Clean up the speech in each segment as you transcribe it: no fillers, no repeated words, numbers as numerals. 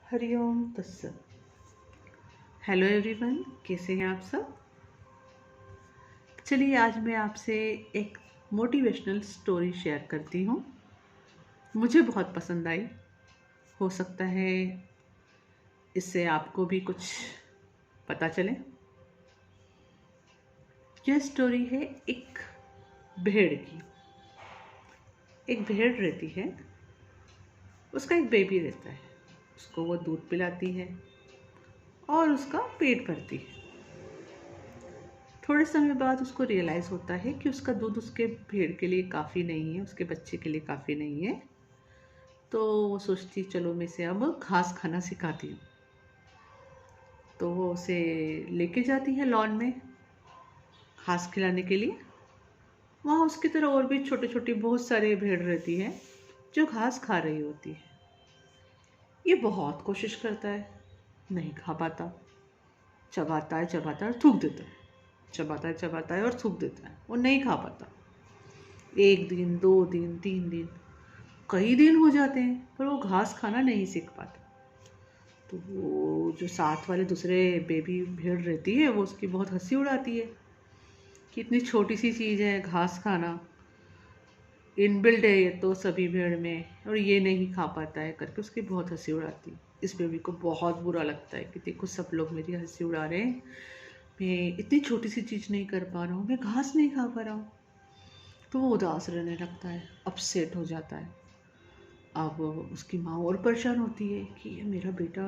हरिओम तत्सत। Hello everyone, कैसे हैं आप सब। चलिए आज मैं आपसे एक मोटिवेशनल स्टोरी शेयर करती हूँ। मुझे बहुत पसंद आई। हो सकता है इससे आपको भी कुछ पता चले। यह स्टोरी है एक भेड़ की। एक भेड़ रहती है, उसका एक बेबी रहता है। उसको वो दूध पिलाती है और उसका पेट भरती है। थोड़े समय बाद उसको रियलाइज़ होता है कि उसका दूध उसके भेड़ के लिए काफ़ी नहीं है, उसके बच्चे के लिए काफ़ी नहीं है। तो वो सोचती चलो मैं इसे अब घास खाना सिखाती हूँ। तो वो उसे लेके जाती है लॉन में घास खिलाने के लिए। वहाँ उसकी तरह और भी छोटी छोटी बहुत सारी भेड़ रहती है जो घास खा रही होती है। ये बहुत कोशिश करता है, नहीं खा पाता। चबाता है और थूक देता है, चबाता है और थूक देता है। वो नहीं खा पाता। एक दिन, 2 दिन, 3 दिन, कई दिन हो जाते हैं पर वो घास खाना नहीं सीख पाता। तो वो जो साथ वाले दूसरे बेबी भेड़ रहती है वो उसकी बहुत हंसी उड़ाती है कि इतनी छोटी सी चीज़ है घास खाना, इनबिल्ट है ये तो सभी भेड़ में, और ये नहीं खा पाता है करके उसकी बहुत हंसी उड़ाती है। इस बेबी को बहुत बुरा लगता है कि देखो सब लोग मेरी हंसी उड़ा रहे हैं, मैं इतनी छोटी सी चीज़ नहीं कर पा रहा हूँ, मैं घास नहीं खा पा रहा हूँ। तो वो उदास रहने लगता है, अपसेट हो जाता है। अब उसकी माँ और परेशान होती है कि ये मेरा बेटा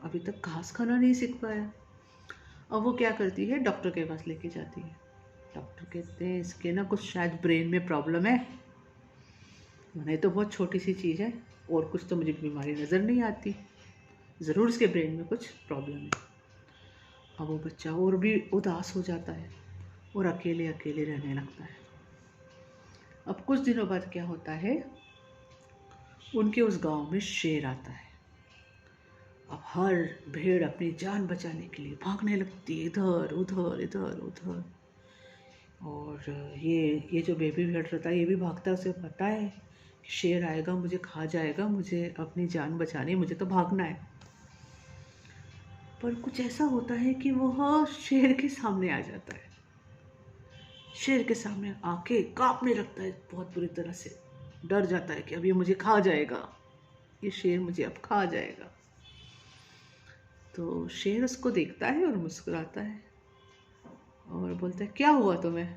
अभी तक घास खाना नहीं सीख पाया। अब वो क्या करती है, डॉक्टर के पास लेके जाती है। डॉक्टर कहते हैं इसके ना कुछ शायद ब्रेन में प्रॉब्लम है। नहीं तो बहुत छोटी सी चीज़ है और कुछ तो मुझे बीमारी नज़र नहीं आती, ज़रूर इसके ब्रेन में कुछ प्रॉब्लम है। अब वो बच्चा और भी उदास हो जाता है और अकेले अकेले रहने लगता है। अब कुछ दिनों बाद क्या होता है, उनके उस गांव में शेर आता है। अब हर भेड़ अपनी जान बचाने के लिए भागने लगती है, इधर उधर इधर उधर। और ये जो बेबी भेड़ रहता है ये भी भागता है, उसे पता है कि शेर आएगा मुझे खा जाएगा, मुझे अपनी जान बचानी, मुझे तो भागना है। पर कुछ ऐसा होता है कि वह शेर के सामने आ जाता है। शेर के सामने आके कांपने लगता है बहुत बुरी तरह से, डर जाता है कि अब ये मुझे खा जाएगा, ये शेर मुझे अब खा जाएगा। तो शेर उसको देखता है और मुस्कुराता है और बोलता है क्या हुआ तुम्हें।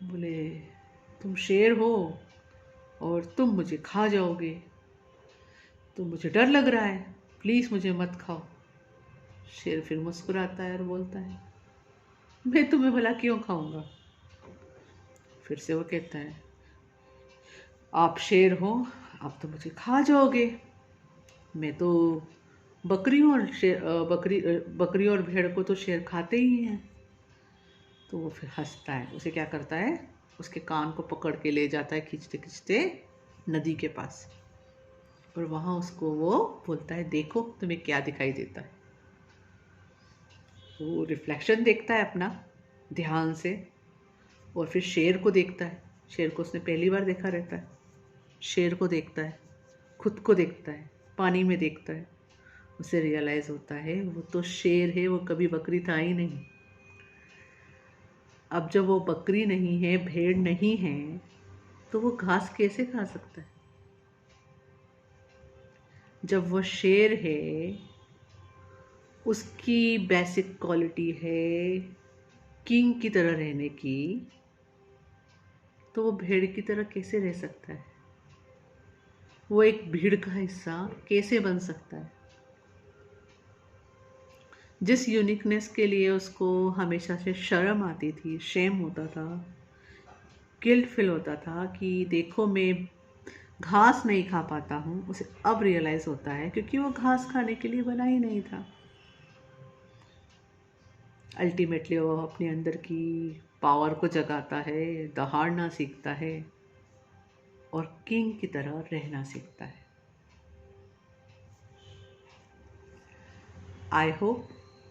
बोले तुम शेर हो और तुम मुझे खा जाओगे, तो मुझे डर लग रहा है, प्लीज़ मुझे मत खाओ। शेर फिर मुस्कुराता है और बोलता है मैं तुम्हें भला क्यों खाऊंगा। फिर से वो कहता है आप शेर हो, आप तो मुझे खा जाओगे, मैं तो बकरी हूँ और बकरी और भेड़ को तो शेर खाते ही हैं। तो वो फिर हंसता है, उसे क्या करता है, उसके कान को पकड़ के ले जाता है खींचते खींचते नदी के पास। और वहाँ उसको वो बोलता है देखो तुम्हें क्या दिखाई देता है। वो रिफ्लेक्शन देखता है अपना ध्यान से और फिर शेर को देखता है। शेर को उसने पहली बार देखा रहता है। शेर को देखता है, खुद को देखता है, पानी में देखता है। उसे रियलाइज़ होता है वो तो शेर है, वो कभी बकरी था ही नहीं। अब जब वो बकरी नहीं है, भेड़ नहीं है, तो वो घास कैसे खा सकता है। जब वो शेर है, उसकी बेसिक क्वालिटी है किंग की तरह रहने की, तो वो भेड़ की तरह कैसे रह सकता है, वो एक भीड़ का हिस्सा कैसे बन सकता है। जिस यूनिकनेस के लिए उसको हमेशा से शर्म आती थी, शेम होता था, गिल्ट फील होता था कि देखो मैं घास नहीं खा पाता हूँ, उसे अब रियलाइज़ होता है क्योंकि वो घास खाने के लिए बना ही नहीं था। अल्टीमेटली वो अपने अंदर की पावर को जगाता है, दहाड़ना सीखता है और किंग की तरह रहना सीखता है। आई होप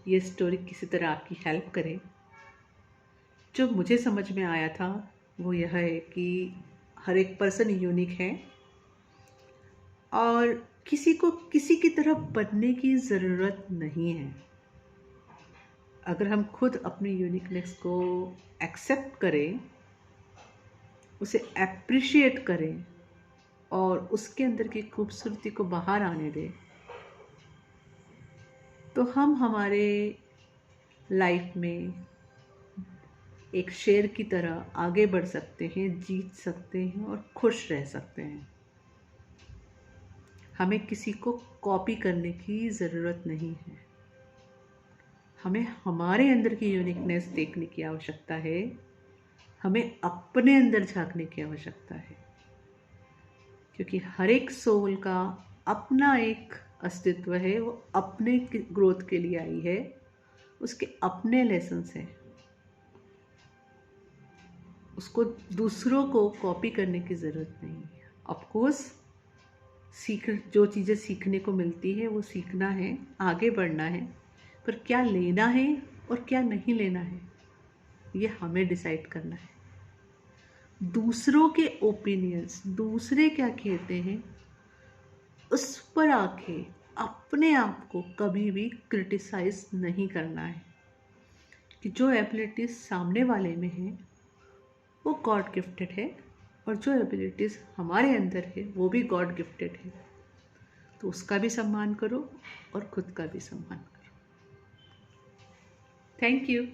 ये स्टोरी किसी तरह आपकी हेल्प करे। जो मुझे समझ में आया था वो यह है कि हर एक पर्सन यूनिक है। और किसी को किसी की तरह बनने की ज़रूरत नहीं है। अगर हम खुद अपनी यूनिकनेस को एक्सेप्ट करें, उसे एप्रिशिएट करें और उसके अंदर की खूबसूरती को बाहर आने दें, तो हम हमारे लाइफ में एक शेर की तरह आगे बढ़ सकते हैं, जीत सकते हैं और खुश रह सकते हैं। हमें किसी को कॉपी करने की ज़रूरत नहीं है। हमें हमारे अंदर की यूनिकनेस देखने की आवश्यकता है। हमें अपने अंदर झांकने की आवश्यकता है, क्योंकि हर एक सोल का अपना एक अस्तित्व है। वो अपने ग्रोथ के लिए आई है, उसके अपने लेसन्स हैं। उसको दूसरों को कॉपी करने की ज़रूरत नहीं है। ऑफकोर्स जो चीज़ें सीखने को मिलती है वो सीखना है, आगे बढ़ना है, पर क्या लेना है और क्या नहीं लेना है ये हमें डिसाइड करना है। दूसरों के ओपिनियंस, दूसरे क्या कहते हैं, उस पर आके अपने आप को कभी भी क्रिटिसाइज नहीं करना है कि जो एबिलिटीज़ सामने वाले में है वो गॉड गिफ्टेड है और जो एबिलिटीज़ हमारे अंदर है वो भी गॉड गिफ्टेड है। तो उसका भी सम्मान करो और खुद का भी सम्मान करो। Thank you.